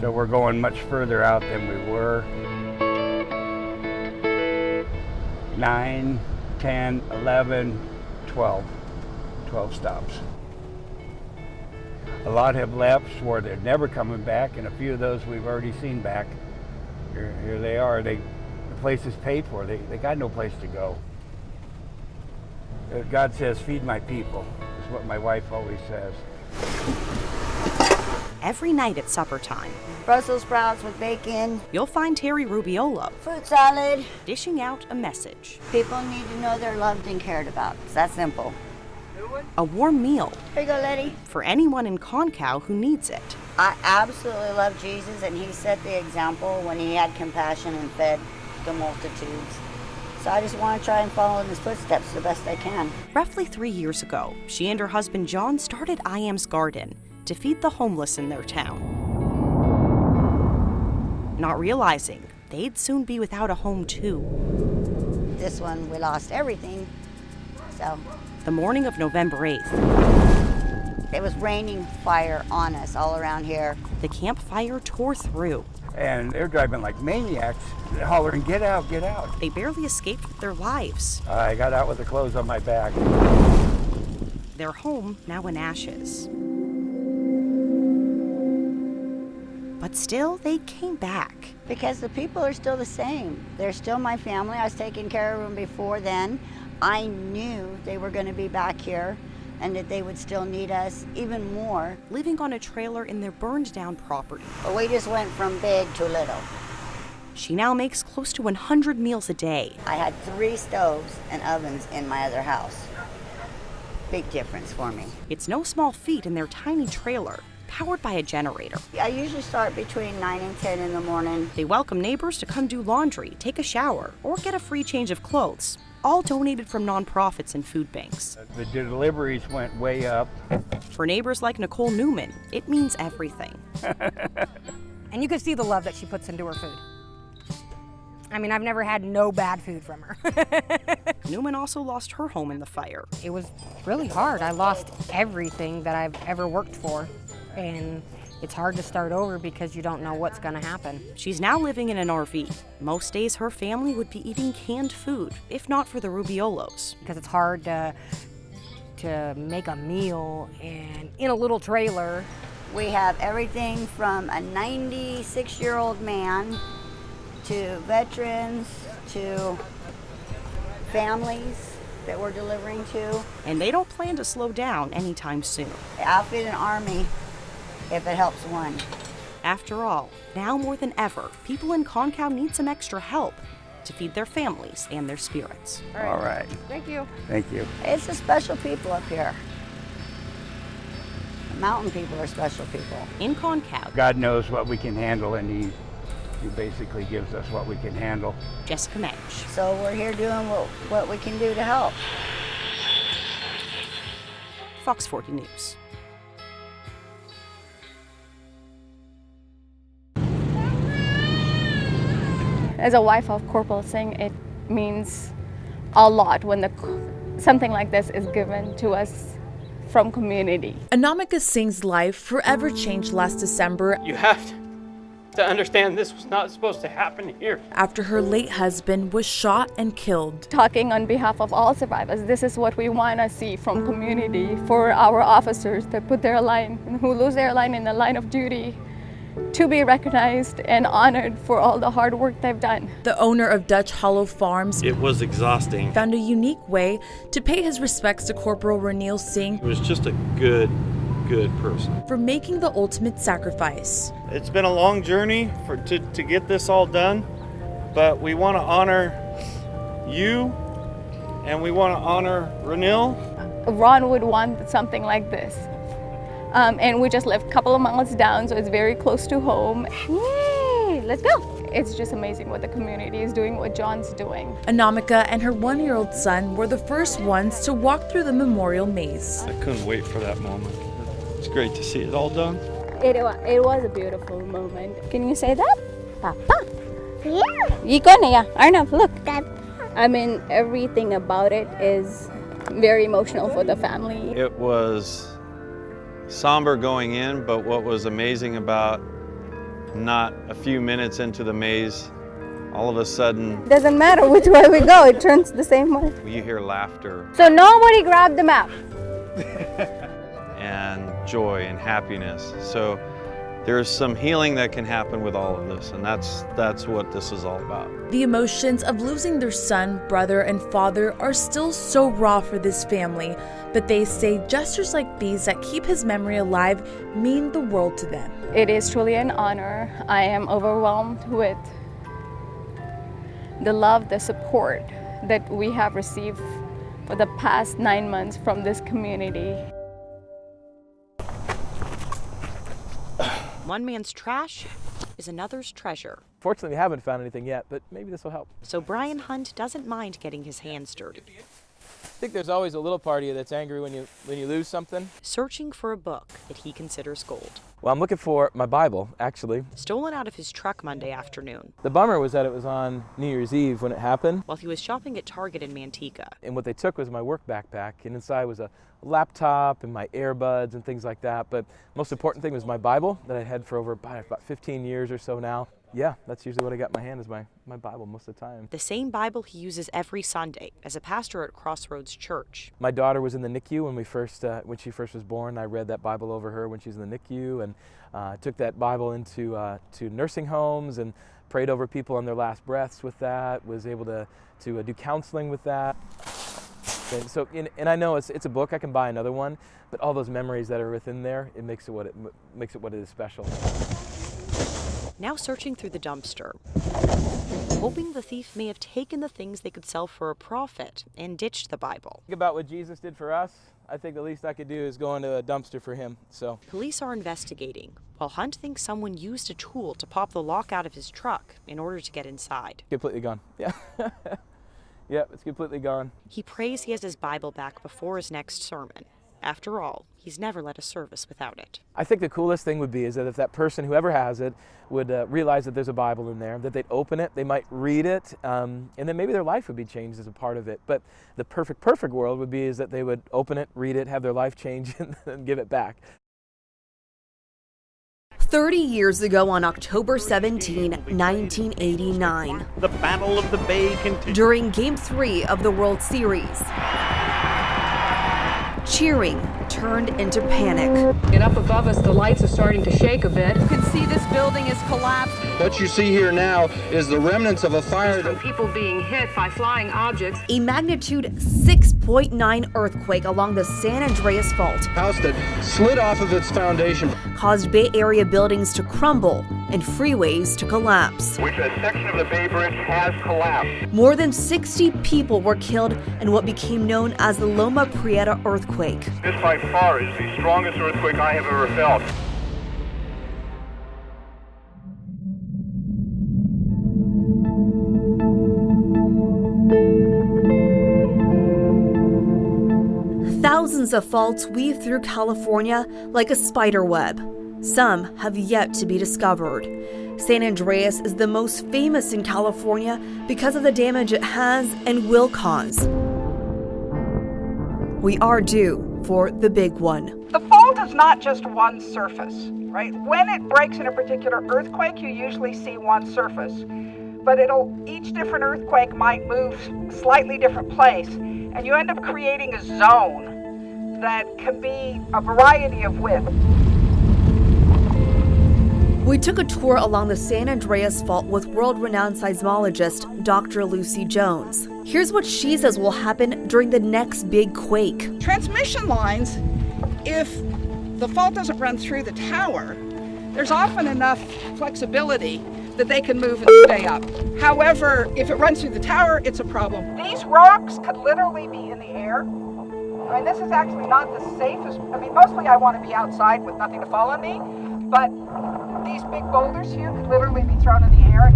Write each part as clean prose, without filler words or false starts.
So we're going much further out than we were. 9, 10, 11, 12 stops. A lot have left, swore they're never coming back, and a few of those we've already seen back. Here they are. The place is paid for. They got no place to go. God says, feed my people, is what my wife always says. Every night at supper time, Brussels sprouts with bacon. You'll find Terry Rubiolo Fruit salad. dishing out a message. People need to know they're loved and cared about. It's that simple. A warm meal. Here you go, Letty. For anyone in Concow who needs it. I absolutely love Jesus, and he set the example when he had compassion and fed the multitudes. So I just want to try and follow in his footsteps the best I can. Roughly 3 years ago, she and her husband John started I Am's Garden to feed the homeless in their town. Not realizing they'd soon be without a home too. This one, we lost everything. So The morning of November 8th, it was raining fire on us all around here. the campfire tore through. And they're driving like maniacs, hollering, get out, get out. They barely escaped with their lives. I got out with the clothes on my back. Their home now in ashes. But still, they came back. Because the people are still the same. They're still my family. I was taking care of them before then. I knew they were going to be back here and that they would still need us even more. Living on a trailer in their burned down property. But we just went from big to little. She now makes close to 100 meals a day. I had 3 stoves and ovens in my other house. Big difference for me. It's no small feat in their tiny trailer, powered by a generator. I usually start between 9 and 10 in the morning. They welcome neighbors to come do laundry, take a shower, or get a free change of clothes, all donated from nonprofits and food banks. The deliveries went way up. For neighbors like Nicole Newman, it means everything. And you can see the love that she puts into her food. I mean, I've never had no bad food from her. Newman also lost her home in the fire. It was really hard. I lost everything that I've ever worked for. And it's hard to start over because you don't know what's going to happen. She's now living in an RV. Most days her family would be eating canned food, if not for the Rubiolos. Because it's hard to make a meal and in a little trailer. We have everything from a 96-year-old man to veterans to families that we're delivering to. And they don't plan to slow down anytime soon. Outfit an army if it helps one. After all, now more than ever, people in Concow need some extra help to feed their families and their spirits. All right. Thank you. Thank you. It's the special people up here. The mountain people are special people. In Concow, God knows what we can handle, and He basically gives us what we can handle. Jessica Mensch. So we're here doing what we can do to help. Fox 40 News. As a wife of Corporal Singh, it means a lot when something like this is given to us from community. Anamika Singh's life forever changed last December. You have to understand this was not supposed to happen here. After her late husband was shot and killed. Talking on behalf of all survivors, this is what we want to see from community for our officers that put their line, who lose their line in the line of duty, to be recognized and honored for all the hard work they've done. The owner of Dutch Hollow Farms, it was exhausting, found a unique way to pay his respects to Corporal Ranil Singh. He was just a good person. For making the ultimate sacrifice. It's been a long journey to get this all done, but we want to honor you and we want to honor Ranil. Ron would want something like this. And we just live a couple of miles down, so it's very close to home. Yay, let's go. It's just amazing what the community is doing, what John's doing. Anamika and her 1-year-old son were the first ones to walk through the memorial maze. I couldn't wait for that moment. It's great to see it all done. It was a beautiful moment. Can you say that? Papa. Yeah. Yeah. Arnav, look. I mean, everything about it is very emotional for the family. It was somber going in, but what was amazing about Not a few minutes into the maze, all of a sudden, Doesn't matter which way we go, it turns the same way. you hear laughter So nobody grabbed the map. and joy and happiness. So there's some healing that can happen with all of this, and that's what this is all about. The emotions of losing their son, brother, and father are still so raw for this family, but they say gestures like these that keep his memory alive mean the world to them. It is truly an honor. I am overwhelmed with the love, the support that we have received for the past 9 months from this community. One man's trash is another's treasure. Fortunately, we haven't found anything yet, but maybe this will help. So Brian Hunt doesn't mind getting his hands dirty. I think there's always a little part of you that's angry when you lose something. Searching for a book that he considers gold. Well, I'm looking for my Bible, actually. Stolen out of his truck Monday afternoon The bummer was that it was on New Year's Eve when it happened. while he was shopping at Target in Manteca. And what they took was my work backpack, and inside was a laptop and my earbuds and things like that. But most important thing was my Bible that I had for over about 15 years or so now. Yeah, that's usually what I got in my hand is my Bible most of the time. The same Bible he uses every Sunday as a pastor at Crossroads Church. My daughter was in the NICU when she first was born. I read that Bible over her when she was in the NICU, and took that Bible into to nursing homes and prayed over people on their last breaths with that. Was able to do counseling with that. And so, and I know it's a book. I can buy another one, but all those memories that are within there, it makes it what it is special. Now searching through the dumpster, hoping the thief may have taken the things they could sell for a profit and ditched the Bible. Think about what Jesus did for us. I think the least I could do is go into a dumpster for him. So Police are investigating, while Hunt thinks someone used a tool to pop the lock out of his truck in order to get inside. completely gone. Yeah. Yep, it's completely gone. He prays he has his Bible back before his next sermon. After all, he's never led a service without it. I think the coolest thing would be is that if that person, whoever has it, would realize that there's a Bible in there, that they'd open it, they might read it, and then maybe their life would be changed as a part of it. But the perfect world would be is that they would open it, read it, have their life change, and then give it back. 30 years ago on October 17, 1989. The Battle of the Bay continues. During Game 3 of the World Series, cheering turned into panic. And up above us, the lights are starting to shake a bit. You can see this building is collapsed. What you see here now is the remnants of a fire. From people being hit by flying objects. A magnitude 6.9 earthquake along the San Andreas Fault. House that slid off of its foundation Caused Bay Area buildings to crumble and freeways to collapse. Which a section of the Bay Bridge has collapsed. More than 60 people were killed in what became known as the Loma Prieta earthquake. This by far is the strongest earthquake I have ever felt. Thousands of faults weave through California like a spider web. Some have yet to be discovered. San Andreas is the most famous in California because of the damage it has and will cause. We are due for the big one. The fault is not just one surface, right? When it breaks in a particular earthquake, you usually see one surface. But each different earthquake might move slightly different place, and you end up creating a zone that can be a variety of width. We took a tour along the San Andreas Fault with world-renowned seismologist Dr. Lucy Jones. Here's what she says will happen during the next big quake. Transmission lines, if the fault doesn't run through the tower, there's often enough flexibility that they can move and stay up. However, if it runs through the tower, it's a problem. These rocks could literally be in the air. I mean, this is actually not the safest. I mean, mostly I want to be outside with nothing to fall on me, but these big boulders here could literally be thrown in the air.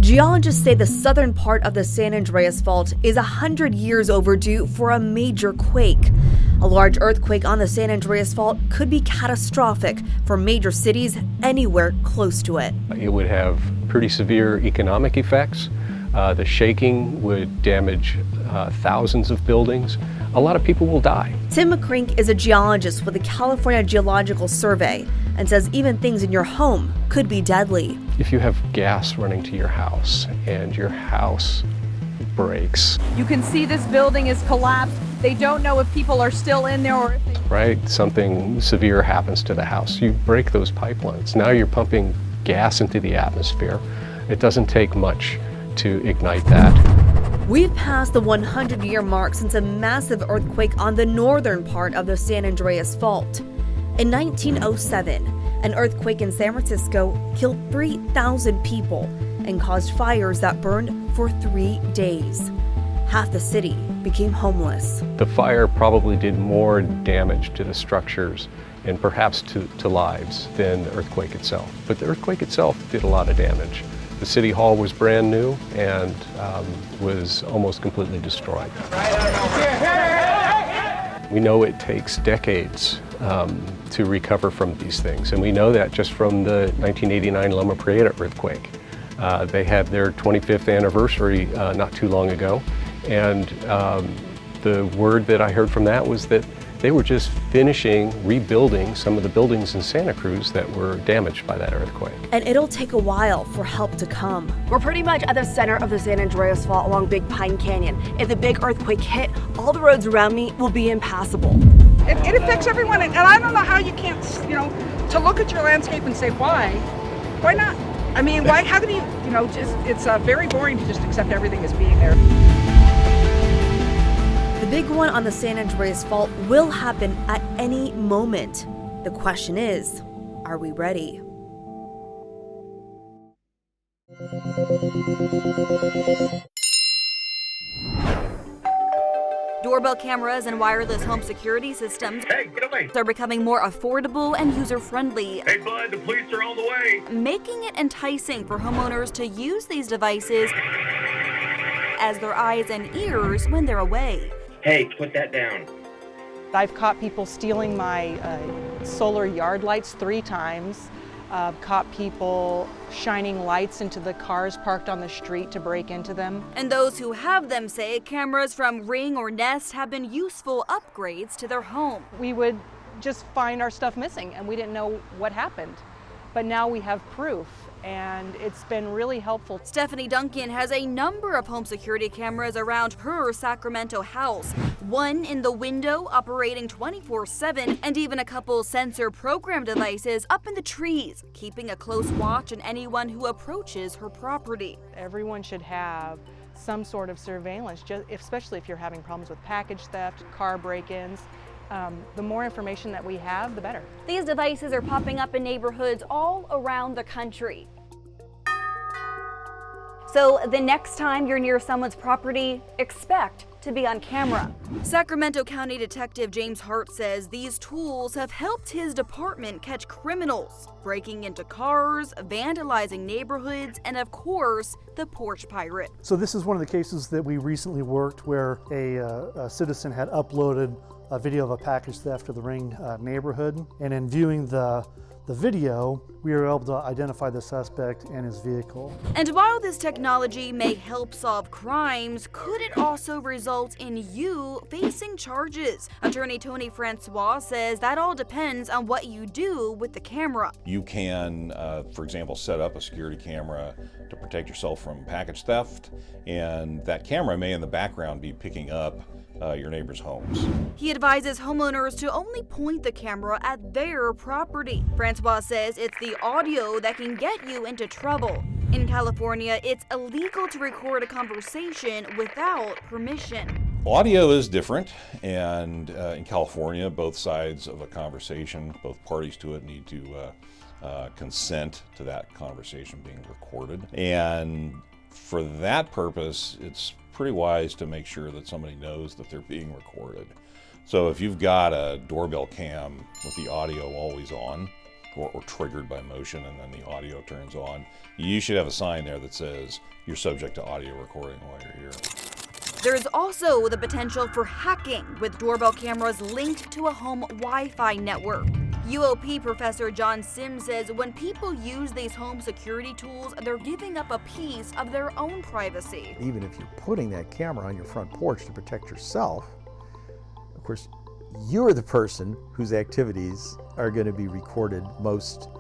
Geologists say the southern part of the San Andreas Fault is 100 years overdue for a major quake. A large earthquake on the San Andreas Fault could be catastrophic for major cities anywhere close to it. It would have pretty severe economic effects. The shaking would damage thousands of buildings. a lot of people will die. Tim McCrink is a geologist with the California Geological Survey and says even things in your home could be deadly. If you have gas running to your house and your house breaks, you can see this building is collapsed. They don't know if people are still in there or if they... right? Something severe happens to the house. You break those pipelines. Now you're pumping gas into the atmosphere. It doesn't take much to ignite that. We've passed the 100-year mark since a massive earthquake on the northern part of the San Andreas Fault. In 1907, an earthquake in San Francisco killed 3,000 people and caused fires that burned for 3 days. Half the city became homeless. The fire probably did more damage to the structures and perhaps to lives than the earthquake itself. But the earthquake itself did a lot of damage. The city hall was brand new and was almost completely destroyed. We know it takes decades to recover from these things, and we know that just from the 1989 Loma Prieta earthquake. They had their 25th anniversary not too long ago, and the word that I heard from that was that they were just finishing rebuilding some of the buildings in Santa Cruz that were damaged by that earthquake. And it'll take a while for help to come. We're pretty much at the center of the San Andreas Fault along Big Pine Canyon. If the big earthquake hit, all the roads around me will be impassable. It affects everyone, and I don't know how you can't, to look at your landscape and say, why? Why not? I mean, why? How can you, it's very boring to just accept everything as being there. The big one on the San Andreas Fault will happen at any moment. The question is, are we ready? Doorbell cameras and wireless home security systems are becoming more affordable and user-friendly. Hey, bud, the police are on the way. Making it enticing for homeowners to use these devices as their eyes and ears when they're away. Hey, put that down. I've caught people stealing my solar yard lights 3 times. Caught people shining lights into the cars parked on the street to break into them. And those who have them say cameras from Ring or Nest have been useful upgrades to their home. We would just find our stuff missing and we didn't know what happened. But now we have proof, and it's been really helpful. Stephanie Duncan has a number of home security cameras around her Sacramento house. One in the window operating 24/7, and even a couple sensor program devices up in the trees, keeping a close watch on anyone who approaches her property. Everyone should have some sort of surveillance, especially if you're having problems with package theft, car break-ins. The more information that we have, the better. These devices are popping up in neighborhoods all around the country. So the next time you're near someone's property, expect to be on camera. Sacramento County Detective James Hart says these tools have helped his department catch criminals, breaking into cars, vandalizing neighborhoods, and of course, the porch pirate. So this is one of the cases that we recently worked where a citizen had uploaded a video of a package theft to the Ring neighborhood, and in viewing the video, we were able to identify the suspect and his vehicle. And while this technology may help solve crimes, could it also result in you facing charges? Attorney Tony Francois says that all depends on what you do with the camera. You can, for example, set up a security camera to protect yourself from package theft, and that camera may in the background be picking up your neighbors' homes. He advises homeowners to only point the camera at their property. Francois says it's the audio that can get you into trouble. In California, it's illegal to record a conversation without permission. Audio is different, and in California, both sides of a conversation, both parties to it need to consent to that conversation being recorded. And for that purpose, it's pretty wise to make sure that somebody knows that they're being recorded. So if you've got a doorbell cam with the audio always on, or triggered by motion and then the audio turns on, you should have a sign there that says you're subject to audio recording while you're here. There's also the potential for hacking with doorbell cameras linked to a home Wi-Fi network. UOP professor John Sims says when people use these home security tools, they're giving up a piece of their own privacy. Even if you're putting that camera on your front porch to protect yourself, Of course, you're the person whose activities are going to be recorded most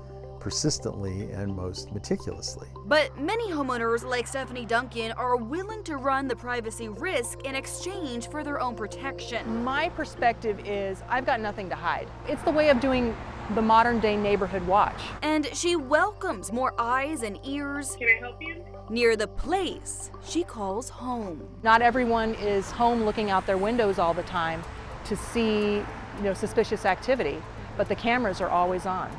persistently and most meticulously. But many homeowners like Stephanie Duncan are willing to run the privacy risk in exchange for their own protection. My perspective is I've got nothing to hide. It's the way of doing the modern day neighborhood watch. And she welcomes more eyes and ears. Can I help you? Near the place she calls home. Not everyone is home looking out their windows all the time to see, suspicious activity, but the cameras are always on.